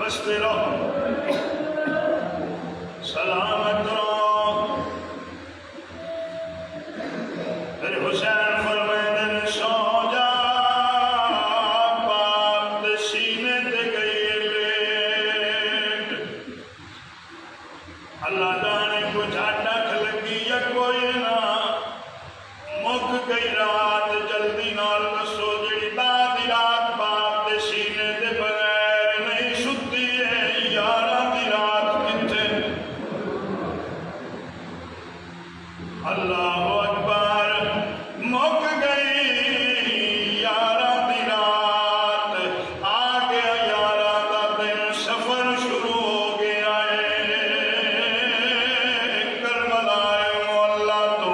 بستے رہو، سلامت رہو۔ پھر حسین فرمائے سو جا، باپ دے سینے تے گئی لیٹ، اللہ جانے کو جھاٹا کھلگی یا کوئی نہ مک گئی رات، جلدی نال دسو جڑی بعد رات باپ دے سینے دے بغیر نہیں ستی ہے، یاراں دی رات کتھے؟ اللہ اکبر، مک گئی یاراں دی رات، آ گیا یاراں دا دن، سفر شروع ہو گیا ہے کربلا مولا تو۔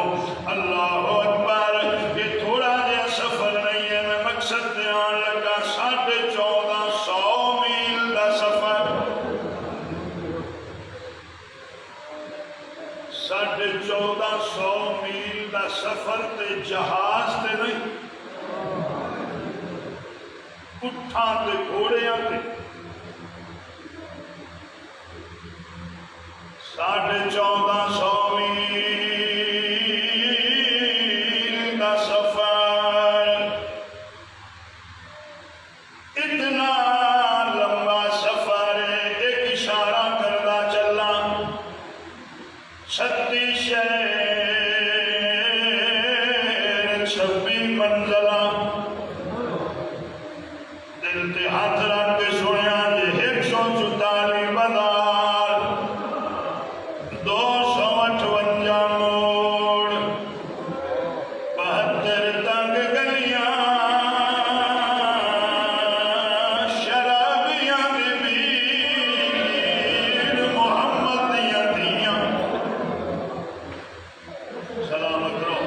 اللہ اکبر، یہ تھوڑا جہا سفر نہیں ہے، میں مقصد دھیان لگا 1450 میل دا سفر، 1450 میل دا سفر تے جہاز تے نہیں، اٹھاں تے گھوڑیاں تے، 1450 میل دا سفر، اتنا لمبا سفر ہے، ایک اشارہ کردہ چلا 36 شہر 26 منزلہ، دل تے ہاتھ رکھ کے سنیا جی 144 بازار، 258 موڑ، 72 تنگ گلیاں، شرابیاں دی بھیڑ، محمد دیاں دھیاں، سلامت رہو۔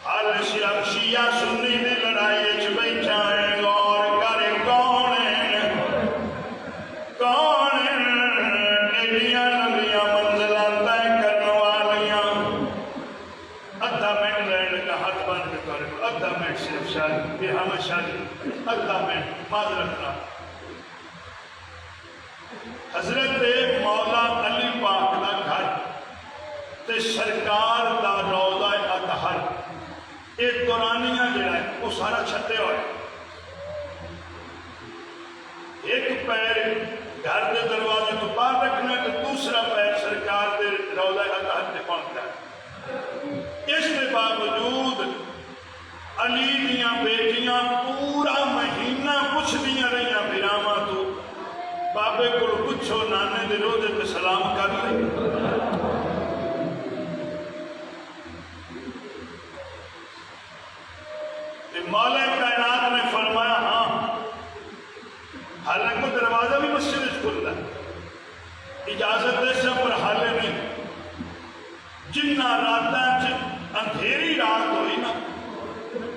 حال صرف شیعہ سنی دی لڑائی وچ بیٹھا ہے، غور کرے کون ہے، کون ایڈیاں لمبیاں منزلاں طے کرنے والیاں، ادھا منٹ رہنے کا ہاتھ بند کر، ادھا منٹ صرف شاید یہ ہمیشہ ادھا منٹ معذرت رہا۔ حضرت مولا علی پاک دا گھر تے سرکار دا روضہ اطہر، ایک دورانیہ جڑا ہے وہ سارا چھتے ہوئے، ایک پیر گھر دے دروازے تو باہر رکھنا تو دوسرا پیر سرکار دے روضہ اطہر تے پہنچتا ہے۔ اس کے باوجود علی دیاں بیٹیاں پورا مہینہ پوچھ دیاں رہیاں بھراواں تو، بابے کو پوچھو نانے دے روضے تے سلام کر لے۔ مولا کائنات نے فرمایا ہاں، حالانکہ دروازہ بھی مسجد کھلتا ہے، اجازت دے سے پر حالے نہیں، جنہ راتاں اندھیری رات ہوئی نا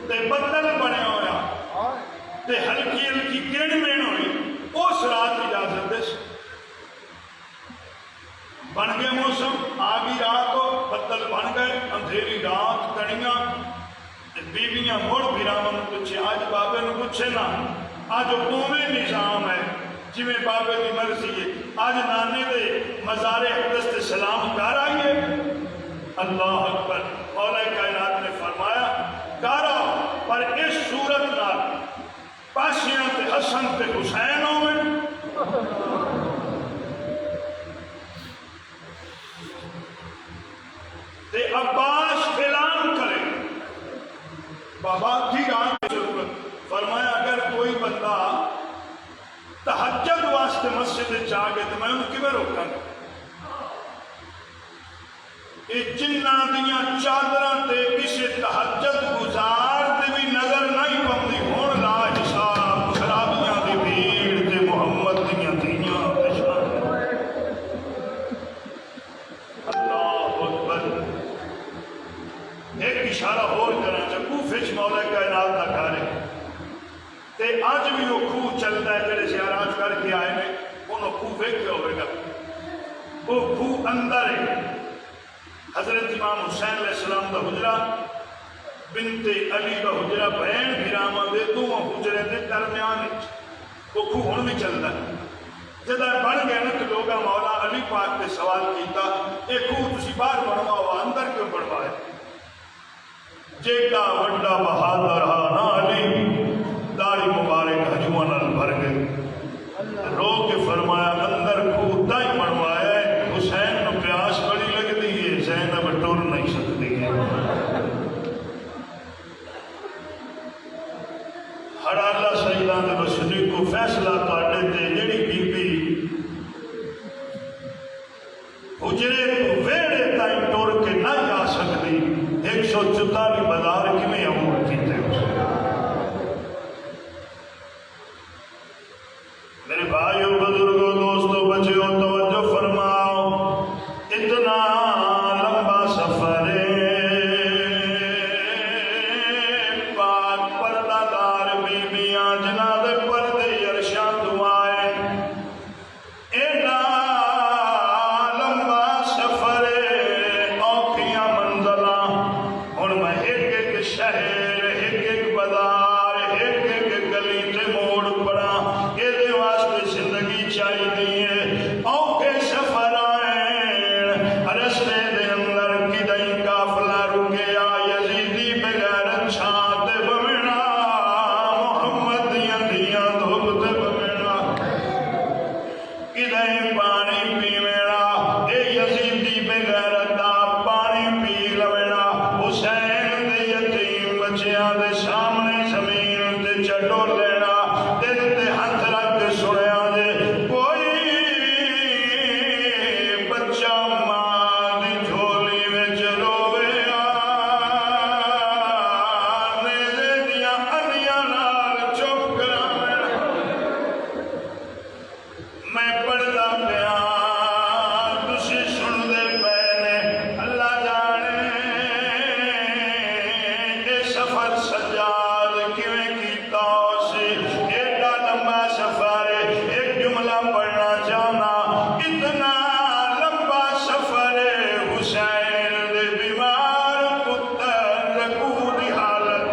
تے بدل بنے ہویا تے ہلکی ہلکی گڑ مین ہوئی، اس رات اجازت دے سے بن گئے موسم، آگی رات ہو، بدل بن گئے، اندھیری رات کڑیاں، بیویاں مڑ بھراواں پوچھے، آج بابے نے پوچھے نا، آج اوویں نظام ہے جویں بابے دی مرضی ہے، آج نانے دے مزار اقدس تے سلام کر آئیے۔ اللہ اکبر، مولا کائنات نے فرمایا کر آؤ، پر اس صورت نال پاسیاں تے حسن تے حسین ہوئے، تے عباس اعلان کرے، بابا کی رات کی ضرورت، فرمایا اگر کوئی بندہ تہجد واسطے مسجد چاہ گئے تو میں انہوں کیوں روکاں گا؟ یہ جنہ دیاں چادراں تے کسی تہجد گزار تے بھی نظر نہیں پوندی، ہن لا حساب شرابیاں دی بھیڑ تے محمد دیاں دھیاں تے شان۔ اللہ اکبر، ایک اشارہ اور کرنا چاہیے، کوفے وچ مولا کائنات دا گھر ہے تے اج بھی وہ خوہ چلتا ہے، جڑے زیارات کر کے آئے نے انہوں خوہ ویکھیا ہوئے گا، وہ خوہ اندر ہے، حضرت امام حسین علیہ السلام دا حجرہ، بنت علی دا حجرہ، بہن بھراواں دے دوواں حجرے دے درمیان، وہ خوہ ہن بھی چلتا ہے جدہ بن گیا نا تو لوگا مولا علی پاک نے سوال کیتا اے خوہ تسی باہر بنواؤ اندر کیوں بنوائے جیڑا وڈا بہادر ہا نا علی داڑھی مبارک ہجوان نال بھر گئے رو کے فرمایا اندر خوہ تائی بنوایا ہے حسین نو پیاس بڑی لگ دی ہے زینب ٹر نہیں سکتی ہے ہر اللہ سیدان دے رسول کو فیصلہ کاٹے تے جڑی بی بی حجرے کو ویڑے تائیں ٹور کے نہ جا سکتی 144 بازار کی میں عمر کی تھے میرے بھائیوں بزرگوں دوستوں بچیوں توجہ فرماؤ اتنا لمبا سفر پاک پردہ دار بیبیاں جناب پردے عرشاں تو آئے ایڈا لمبا سفر اوکھیاں منزلاں ہن میں ایک شہر ایک بازار ایک گلی تے موڑ پڑا یہ واسطے زندگی چاہی دیئے اوکھے سفر آئین رستے دے اندر کدیں کافلہ رکیا یزیدی بغیر چھات بمنا محمد دیاں دیاں دھوپ تے بمنا کدیں پانی پیوینا اے یزیدی بغیر دا پانی پی لوینا حسین دے یتیم بچیاں دے سامنے زمین تے چٹو لینا دل تے ہاتھ رکھ کے سنیا دے کوئی بچہ ماں دی جھولی وچ روے نیزے دیاں انیاں نال چپ کراوے میں پڑھدا پیا تسی سن دے پے نے اللہ جانے اے سفر سجاد کیویں کیتا سی ایڈا لمبا سفر ایک جملہ پڑھنا چاہنا اتنا لمبا سفر حسین دے بیمار پتر رکوع دی حالت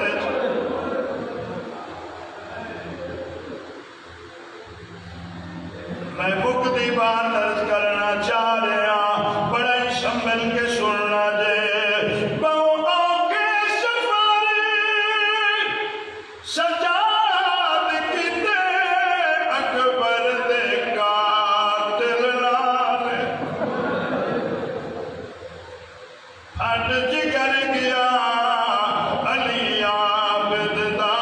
میں مکتی بات عرض کرنا چاہ رہا بڑا ہی سنبھل کے سننا دے بہو کے سفر سجاد کتے اکبر دے قاتل نال ہٹ جگر گیا علی عابد دا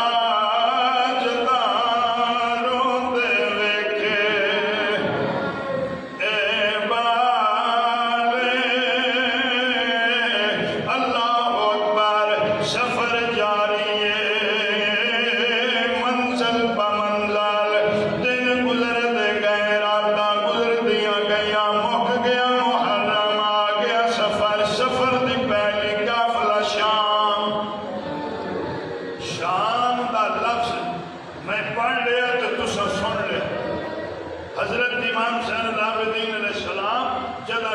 جدا روندے ویکھے اے بالے اللہ اکبر سفر جاری ہے منزل پا منزل دن گزر دے گئے راتاں گزر دیاں گئیاں مک گیا محرم آ گیا سفر دی پہلی قافلہ شام دا لفظ میں پڑھ لیا تو تسا سن لیا حضرت امام حسین العابدین علیہ السلام جدا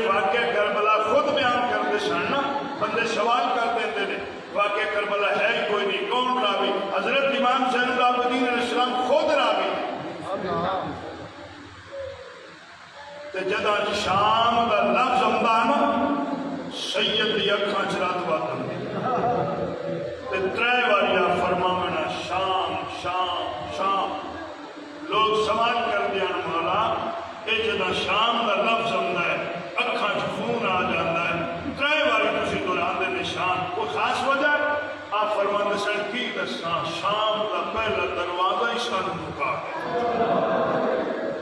واقع کربلا خود بیان کرتے سن بندے سوال کر دیتے ہیں واقع کربلا ہے ہی کوئی نہیں کون راوی حضرت امام حسین العابدین علیہ السلام خود راوی تے جدا شام دا لفظ ہوندا نا سید دی اکھاں چ رات واتن تے ترے واریا فرماونا شام شام شام لوگ سوال کر دیا مولا اے جدا شام دا لفظ ہوندا ہے اکھاں چ خون آ جاندا ہے ترے واری تسی دوران دے نشان کوئی خاص وجہ آپ فرماندے سن کی دساں شام دا پہلا دروازہ ہی سانوں مکا گیا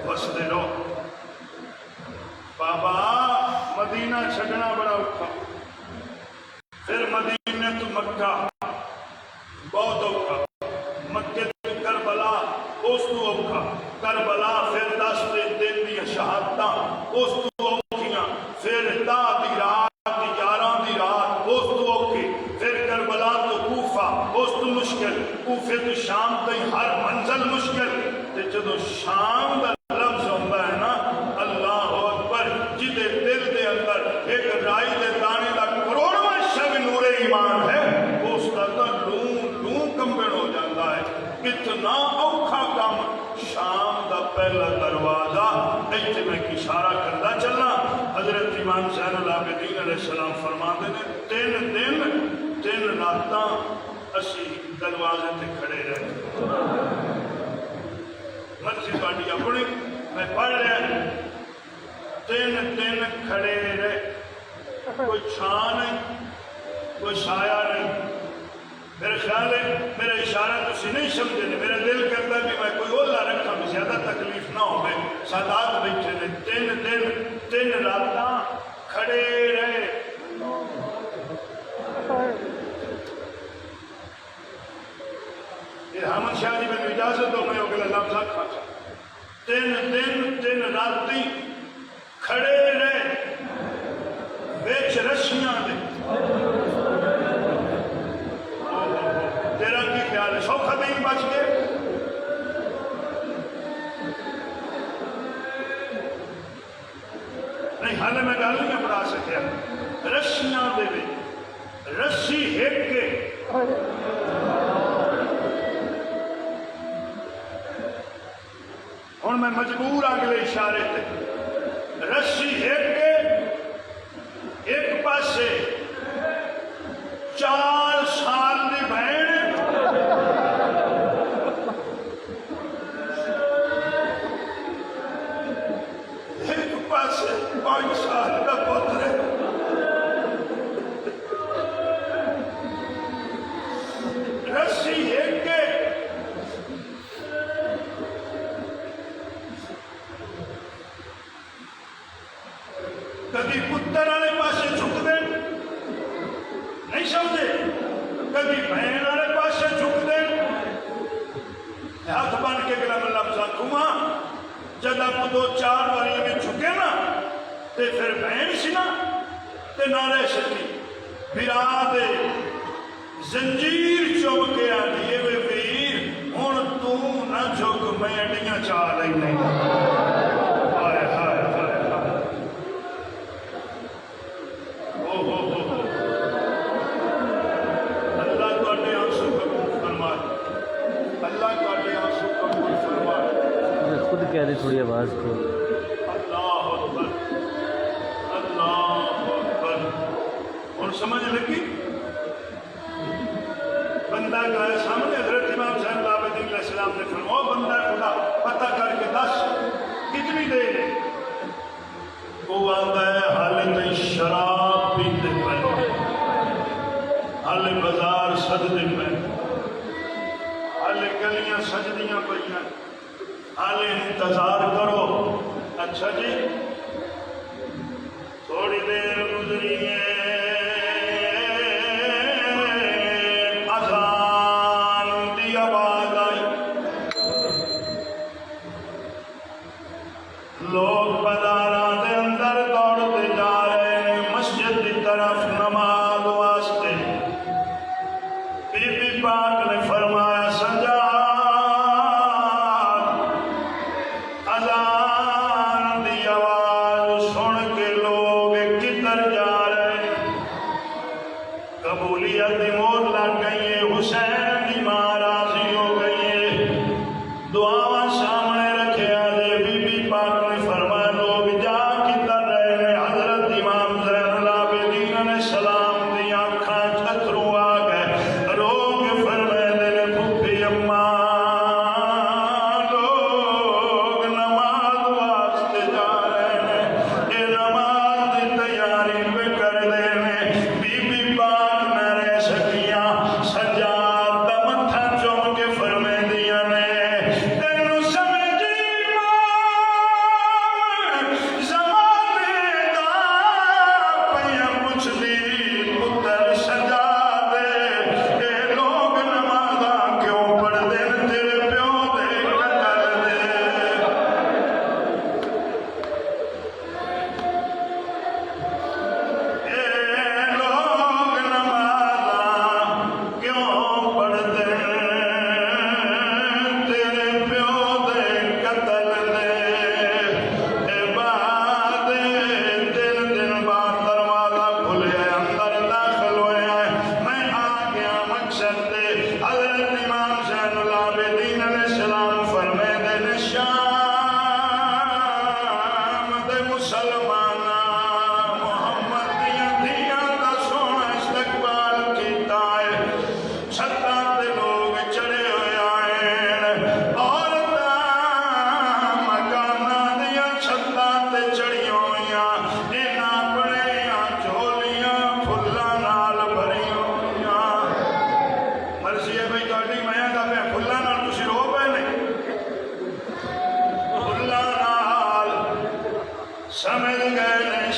وسدے رہو بابا مدینہ چھڈنا بڑا اوکھا پھر مدینے تو مکہ بہت اوکھا مکے تو کربلا اس تو اوکھا کربلا پھر 10 دن دی شہادتاں اس تو اوکھیاں پھر تا دی رات 11 دی رات اس تو اوکھی پھر کربلا تو کوفہ اس تو مشکل کوفے تو شام تئی ہر منزل مشکل تے جدوں شام دا لفظ ہوندا ہے نا اللہ اکبر جدے دل دے اندر ایک رائی دے دانے دا کروڑواں شب نور ایمان ہے اس کا لوں کمبن ہو جاتا ہے اتنا اوکھا کام شام دا پہلا دروازہ ایتھے میں اشارہ کردا چلنا حضرت امام زین العابدین علیہ السلام فرماندے نے 3 دن 3 راتاں اسی دروازے تے کھڑے رہے مرضی تہاڈی اپنی میں پڑھ رہا 3 دن کھڑے رہے کوئی چھان نہیں کوئی سایہ نہیں میرے خیال ہے میرا اشارہ تسی نہیں سمجھے میرا دل کرتا بھی میں کوئی اولا رکھا بھی زیادہ تکلیف نہ ہو سادات بیٹھے نے 3 دن 3 راتاں کھڑے رہے حامد شاہ جی میں اجازت ہو میں اگلا لفظ کھا 3 دن 3 راتی کھڑے رہے بیچ رشیاں دے تیرا کی خیال ہے سوکھا نہیں بچ گئے نہیں حالے میں گل نہیں پڑھا سکیا رشیاں دے بھی رسی ہٹ کے ہوں میں مجبور اگلے اشارے تے رسی ہٹ کے ایک پاسے 4 سال کی بہن ایک پاسے 5 سال کا پتر رسی ہٹ کے کبھی پتر والے پاسے جھک دیں نہیں سمجھے کبھی بہن والے پاسے جھک دیں ہاتھ بن کے گلا میں لفظ گھما جب آپ 2-4 باری میں جھکے نا تے پھر بہن سی نا تے نہ رہ سکی برا دے زنجیر چوب کے آدھی وے ویر ہن تو نہ جھک میں اڈیاں چاہ رہی نہیں خود کہہ دے تھوڑی آواز کو اللہ اکبر اللہ اکبر اور سمجھ لگی بندہ کا ہے سامنے حضرت امام زین العابدین علیہ السلام نے فرمایا بندہ خدا پتہ کر کے دس کتنی دیر ہے وہ آتا ہے حالت شراب پیتے پہ حال بازار سجدے پہ حال گلیاں سجدیاں پہ حال انتظار کرو اچھا جی تھوڑی دیر گزری اذان دی آواز آئی لوگ بازاراں دے اندر دوڑتے جا رہے ہیں مسجد کی طرف نماز واسطے بی بی پاک نے فرمایا سجاد اذان دی آواز سن کے لوگ کدھر جا رہے ہیں قبولیت دی مور لگ گئی ہے حسین دی ماں راضی ہو گئی ہے دعا سامنے رکھے آجے بی بی پاک نے فرمایا لوگ جا کدھر رہے ہیں حضرت امام زین العابدین علیہ السلام دی آنکھاں اتھرو آ گئے روگ فرمائے نے پھوپھی اماں لوگ نماز واسطے جا رہے ہیں اے نماز دی تیاری پہ کر دے بی بی پاک نہ رہ سکیاں سجاد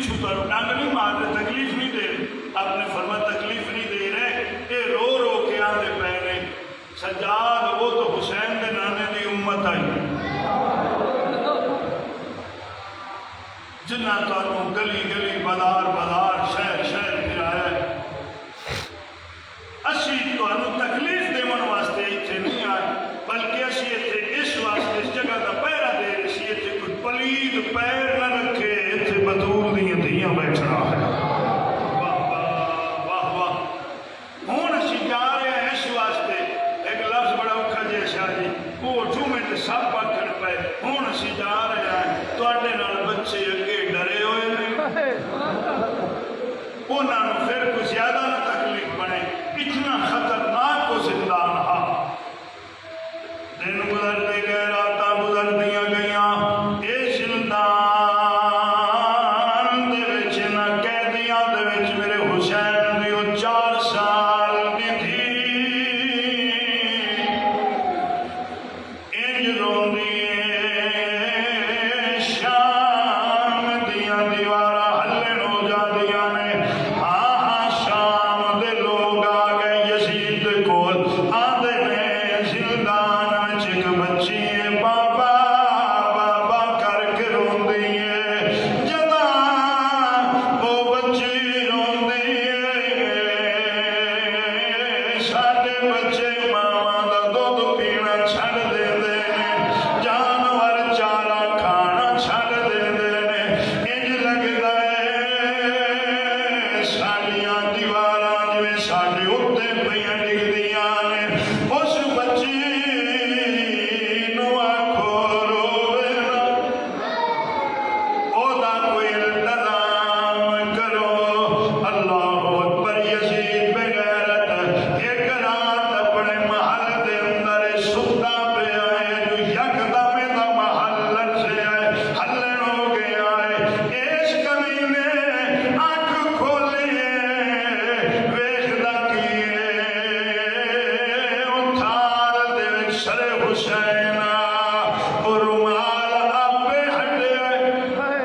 پچھو تو ڈنگ نہیں مار رہے، تکلیف نہیں دے رہے، اپنے فرما تکلیف نہیں دے رہے، یہ رو رو کے آتے پے رہے سجاد وہ تو حسین کے نانے کی امت آئی جنہ تو گلی گلی بازار بازار شہر شہر پھرایا ہے، اسی تو تکلیف دیون واسطے اتنے نہیں آئے، بلکہ اسی اتنے اس واسطے اس جگہ کا پہرا دے رہے سی، اتنے کوئی پلید پیر نہ رکھے، اتنے بطول دیاں دھیاں بیٹھ رہا ہے۔ واہ واہ واہ واہ، ہوں اسی جا رہے ہیں اس واسطے، ایک لفظ بڑا اوکھا جیسا جی وہ جمعے تے سب پکڑ پے، ہوں اسی جا رہے ہیں تواڈے نال بچے اگے ڈرے ہوئے نے، انہاں نوں پھر کوئی زیادہ نہ تکلیف بنے، اتنا خطرناک کو زندان ہا، دن گزرتے گئے راتاں گزردیاں گئیاں، اے زندان دے وچ نہ قیدیاں دے وچ میرے حسین دی او 4 سال دی تھی، انج روندی شام دیاں دیواراں ہلن ہو جاندیاں نے، ہاں ہاں شام دے لوگ آ گئے یزید دے کول، آندے نے زندان وچ ایک بچی ہے بابا بابا کر کے روندی ہے، جداں وہ بچی روندی ہے ساڈے بچے ماواں دا دودھ پینا چھڈ دیندے نے، جانور چارہ کھانا چھڈ دیندے نے، انج لگدا ہے ساڈیاں دیواراں جویں ساڈے اُتے پیاں ڈگدیاں نے، اس بچی نوں آکھو رووے نہ، اودا کوئی انتظام کرو، اللہ اکبر۔ یزید بغیرت ایک رات اپنے محل دے اندر ستا پیا ہے، جو یکدم دا محل لرزیا ہے، ہلن ہو گیا ہے، اس کمینے آنکھ کھولی ہے، ویکھدا کی ہے، او تھال دے وچ سر حسین او رومال آپے ہٹیا ہے،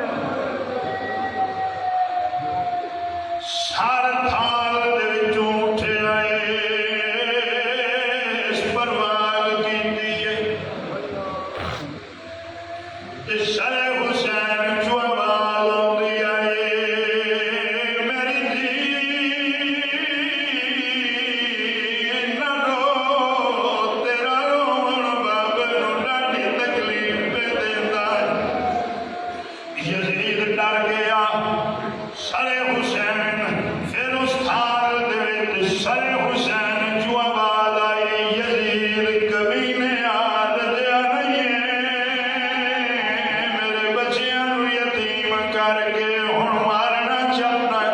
سر تھال دے وچوں اٹھیا ہے، اس پرواز کیتی ہے، تے سر حسین چوں آواز آندی ہے، میری دھی نہ رو، تیرا رون بابے نوں ڈاڈی تکلیف پہ دیندا ہے۔ یزید ڈر گیا، سر حسین پھر اس تھال دے وچ سر حسین چوں آواز آئی، یزید کمینے آد دیا نہیں ہے، میرے بچیاں نوں یتیم کر کے ہن مارنا چاہتا ہے،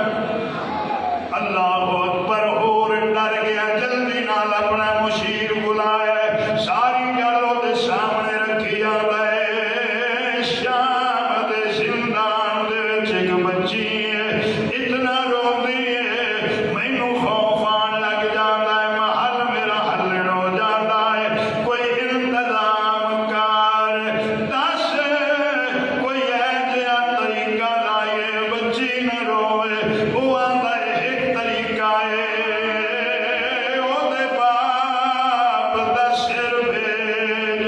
اللہ اکبر۔ ہور ڈر گیا، جلدی نال اپنا مشیر بلایا، ساری گل دے سامنے رکھی آندا ہے، شام دے زندان دے وچ ایک بچی ہے، اتنا روندی ہے، مینوں خوف آن لگ جاندا ہے، محل میرا ہلن ہو جاندا ہے، کوئی انتظام کار دس، کوئی ایجا طریقہ لائے بچی نہ روے، وہ آندا ہے ایک طریقہ ہے، او دے باپ دا سر بھیج،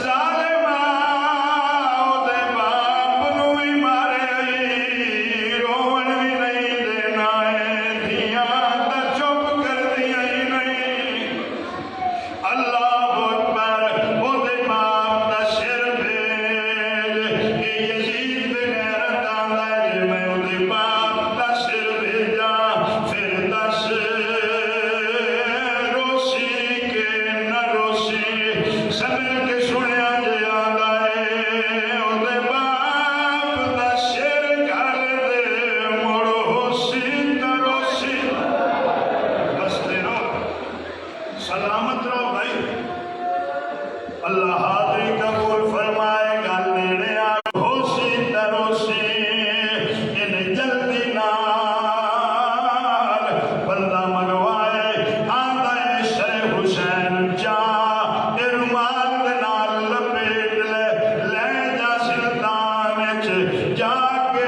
ظالما او دے باپ نوں بھی مارے، رون بھی نہیں دینا ہے، دھیاں تا چپ کر دیا ہی نہیں، اللہ اکبر، او دے باپ دا سر بھیج، اے یزید بغیرت آندا ہے، جے میں او دے باپ دا سر بھیجاں، پھر دس روسی کے نہ روسی، سمجھ کے سنیا جے آندا ہے، او دے باپ دا سر گھل دے، مڑ ہوسی تا روسی، بستے رہو، سلامت رہو بھائی، اللہ حاضری قبول فرمائے گا، نیڑے آ ہوسی تا روسی، انہیں جلدی نال بندہ منگوائے، آندا ہے سر حسین جا، اے رومال دے نال لپیٹ لے، لے جا زندان وچ، جا کے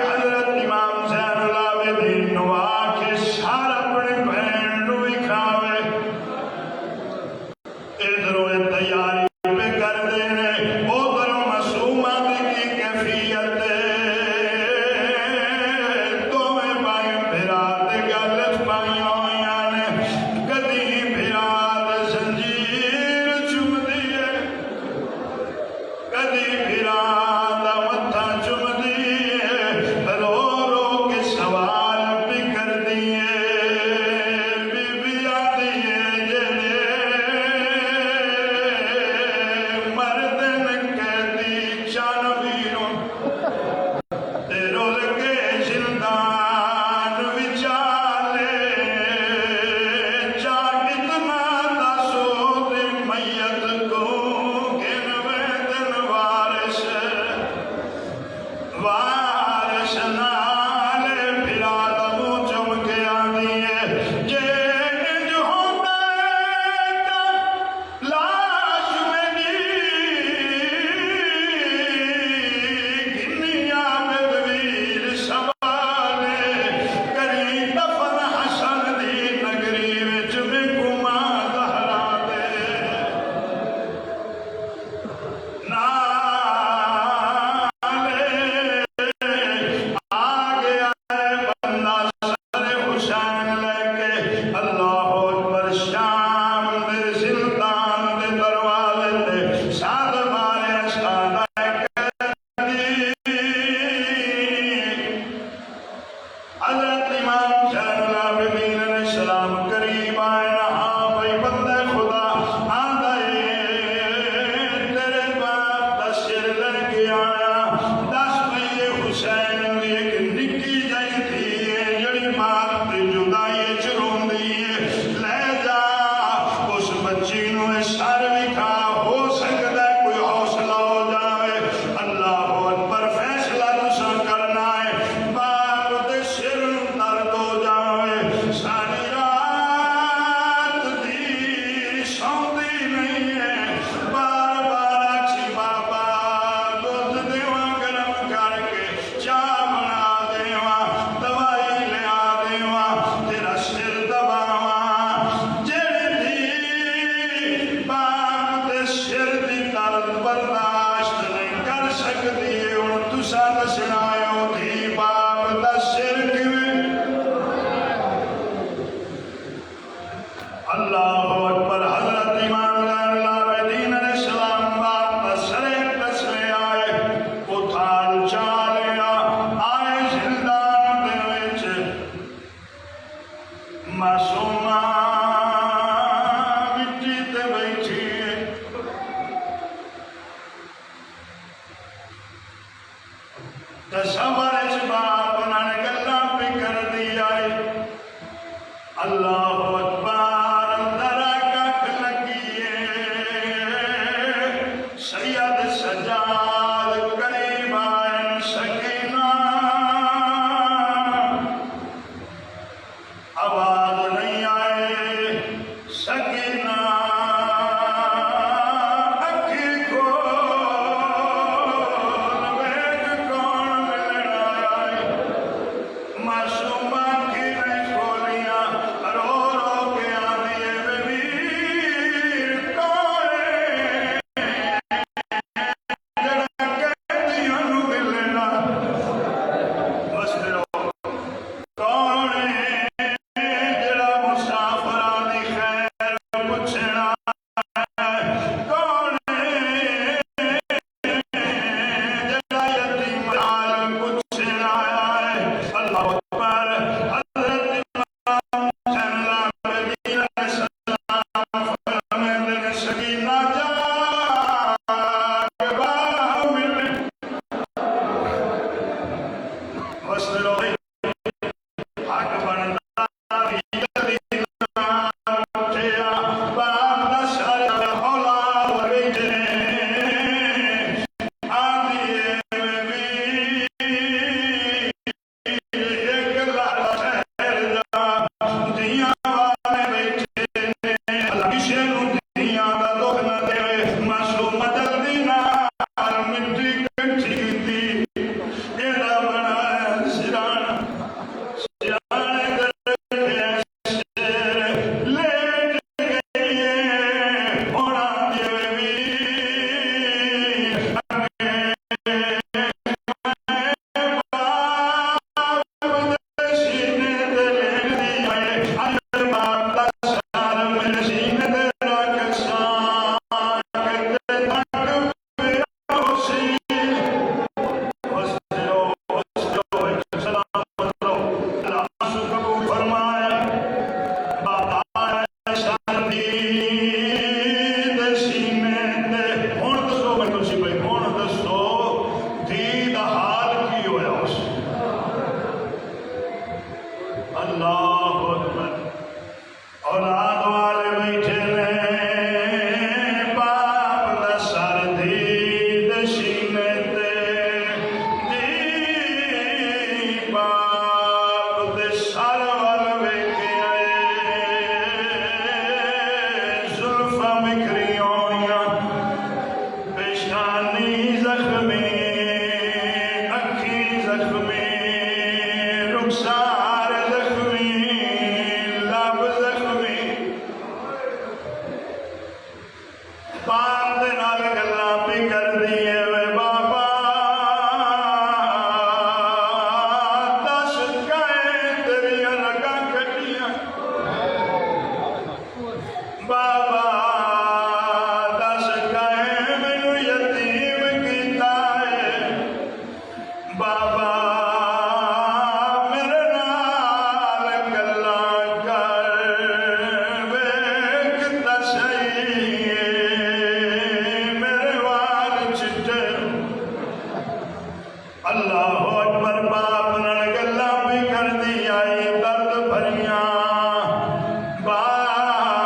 بچی نو سر وکھا ہو سکتا ہے کوئی حوصلہ ہو جائے اللہ اکبر فیصلہ تساں کرنا ہے باپ دے سر درد ہو جائے ساری رات دی سوندی نہیں ہے بار بار آکھی بابا دودھ دیواں گرم کر کے چاہ بنا دیواں دوائی لیا دیواں تیرا سر دباواں جڑی باپ دے سر دی درد برداشت نہیں کر سکتی ہن تساں دسنا ہے دھی باپ دا سر کیویں اللہ اکبر حضرت امام زین العابدین علیہ السلام باپ دا سر دسلے آئے اتھال چالیا آئے زندان دے وچ معصومہ مٹی تے بیٹھی ہے تصور اچ باپ نال گلاں پہ کر دی آئی اللہ اکبر اندر ککھ لگیے سید سجاد قریب آئے سکینہ آواز نہیں آئے سکینہ اکھی کھول ویکھ کون ملن آئے معصومہ کی نہیں کھولیاں رو رو کے آدھی ہے ویر کون ہے جڑا قیدیاں نو ملنا بس کرو کون ہے جڑا مسافراں دی خیر پوچھنا کون ہے جڑا یتیم حال پوچھنا ہے اللہ اکبر حضرت امام حسین العابدین علیہ السلام فرماتے ہیں سکینہ جا کے باہر ملے بس کرو حق بندا بھی جلدی نہ اٹھیا باپ دا سر ہولا بیٹھے آدھی ایک لالا ٹھہر جا دیاں والے بیٹھے اللہ کسے نو دیاں دا دکھ نہ دے معصومہ جلدی نال مٹی کٹھی کیتی ایڈا بنایا سرانا سرانے دے رکھیا سر لیٹ گئی ہے ہونا دے ویر سینے دے لیٹ دی ہے اجر باپ دا سر میرے سینے دے رکھ سان کے تک میرا حسین بس کرو سلام کرو اللہ قبول فرمائے بابا شادی دے سینے تے ہن دسو مینوں سی بھائی ہن دسو دھی دا حال کی ہویا اس اللہ اکبر اولاد والے بیٹھے نے باپ دا سر دھی دے سینے تے دھی باپ دے سر ول ویکھے آئے زلفاں بکھری ہوئیاں پیشانی زخمی اکھی زخمی رخسار زخمی لب زخمی باپ دے نال گلاں پہ کر دیے وے بابا دس کائے تیریاں رگاں کٹیاں بابا دس کائے مینوں یتیم کیتا ہے بابا میرے نال گلاں کر ویکھ تے سہی میرے وال چٹے اللہ اکبر باپ نال گلاں بھی کر دی آئی درد بھریاں باپ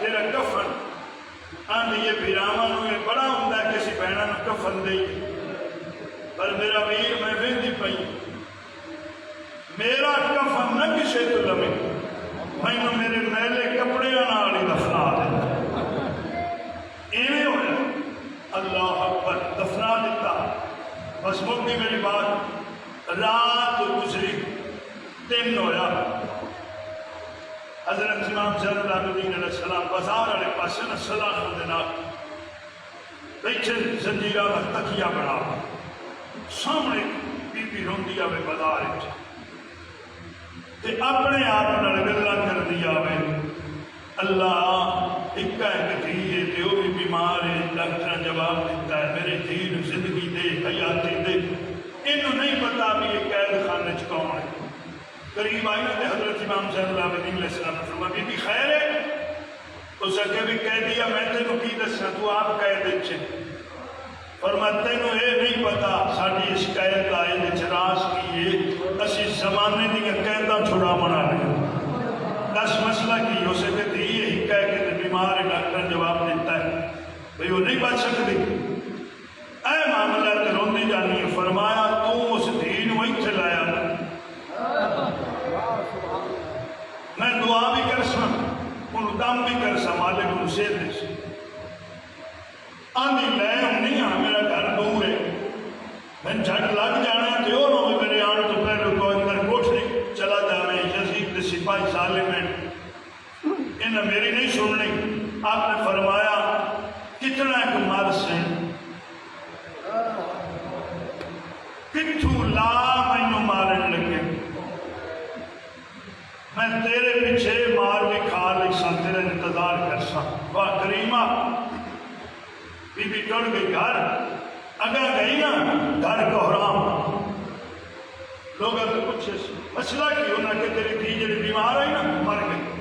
تیرا کفن آدھی یہ بھیراواں یہ بڑا ہوں کسی بہنوں کفن دے پر میرا ویر میں وہدی پئی میرا کفن نہ کسے تو لمے میں میرے میلے کپڑے نال ہی دفنا دے ایویں ہویا اللہ اکبر دفنا دیتا بس مکی میری بات رات گزری دن ہویا حضرت امام زین العابدین علیہ السلام بازار والے پاس نہ سلاخوں دے نال بیٹھے زنجیرہ دا تکیہ بنا سامنے بی بی روندی آوے بازار وچ تے اپنے آپ نال گلاں کردی آوے اللہ اکا ایک دھی ہے تے وہ بھی بیمار ہے ڈاکٹر جواب دیتا ہے میرے دھی نوں زندگی دے حیاتی دے انہوں نہیں پتا بھی یہ قید خانے چ کون ہے قریب آئی نا حضرت امام زین العابدین علیہ السلام نے فرمایا بی بی خیر ہے اس اگے بھی کہہ دیا میں تینوں کی دساں تو آپ قید وچ فرمایا تینوں یہ نہیں پتا ساری اس قید کا یہ راز کی ہے اسی زمانے دیا قیداں چھڑاونا نہیں دس مسئلہ کی اسے کہ دھی یہی کہہ کے بیمار ڈاکٹر جواب دیتا ہے بھئی وہ نہیں بچ سکتی اے معاملہ تے روندی جانی ہے فرمایا تو اس دین وہ اتھے لایا میں دعا بھی کر سا ان دم بھی کر سا مالک ان سے دے سا آنی لے ہم نہیں ہاں میرا گھر دور ہے میں جھٹ لگ جانا ہے تھے اور میرے آن تو پہلے کو اندر کوٹھری چلا جانا ہے یزید دے سپاہی ظالم ہے انہیں میری نہیں سننی آپ نے فرمایا کتنا ایک مرس ہے کتھو لا مینو مارن لگے میں تیرے پیچھے مار بھی کھا لکھ سا تیرے انتظار کر سا واہ کریمہ بی بی ٹوڑ گئی گھر اگر گئی نا گھر کو حرام لوگ اگر کچھ مسئلہ کی ہونا کہ تیری دھی جڑی بیمار ہے نا مر گئی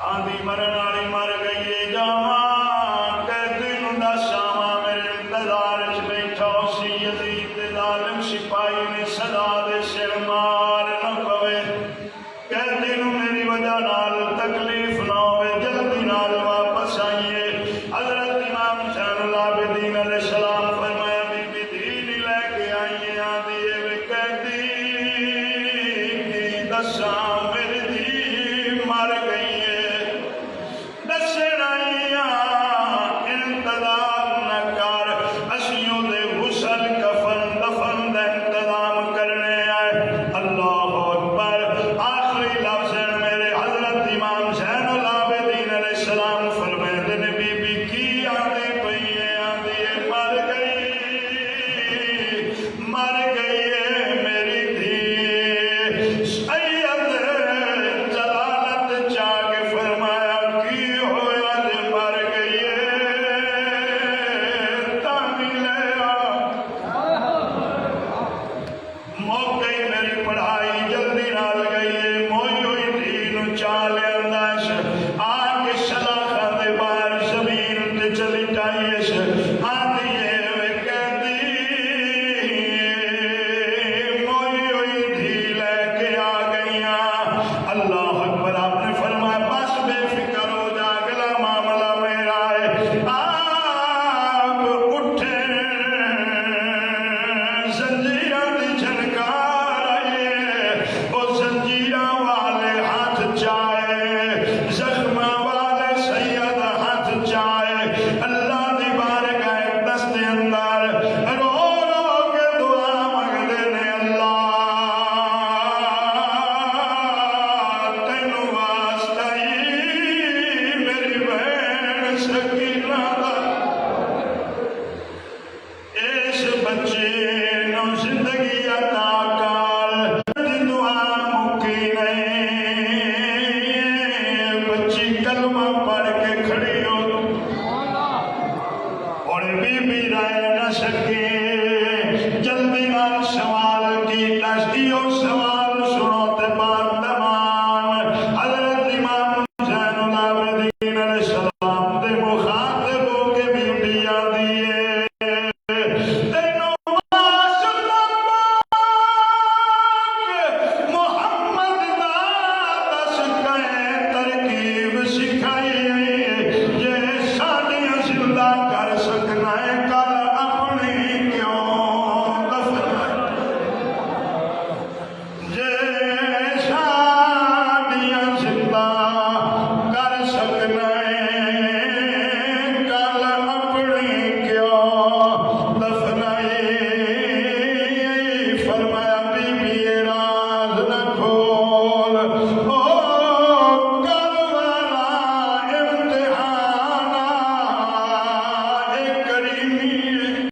آندھی مرن آلی مر گئی جاواں کہتے نوں دا شاواں میرے انتظار چ بیٹھا سی یزید ظالم سپاہی نے صدا دے سر مار نہ پوے کہتے نوں میری وجہ نال تکلیف نہ ہوئے جلدی نال واپس آئیے حضرت امام زین العابدین علیہ السلام فرمایا بی بی دین لے کے آئیے آندھی وے کہتی کی دساں میری دھی مر گئی ہے دسن آئیاں انتظار نہ کر اسیوں دے غسل کفن دفن دا انتظام کرنے آئے اللہ اکبر آخری لفظ میرے حضرت امام زین العابدین علیہ السلام فرمائے نے بی بی کی آندھی پئی ہے آندھی مر گئی ہے میری دھی سید جلالت چاہ کے فرمایا کی ہویا جے مر گئی ہے تامی لے موقعی میری پڑھائی جلدی نال گئی ہے موئی ہوئی دین چالے انداش آگے شلاخہ دے باہر زمین تے چلی جائیش آدھی ہے وہ کہتی موئی ہوئی دھی لے کے آ گئیاں اللہ اکبر آپ نے فرمایا بس بے فکر ہو جا اگلا معاملہ میرا ہے آپ اٹھے زنجیرہ دی جھنکار آئیے وہ زنجیرہ والے ہاتھ چاہے زخمہ والے سید ہاتھ چاہے اللہ دی بارگاہ دست اندر رو رو کے دعا مانگدے نے اللہ تینوں واسطہ ہی میری بہن سکینہ دا اس بچے نو زندگی عطا کر دعا مکی نہیں بچی کلمہ پڑھ کے کھڑی ہو اور بی بی رہ نہ سکے جلدی نال سوال کی تشدیو سوال سنو تے بات تمام حضرت امام زین العابدین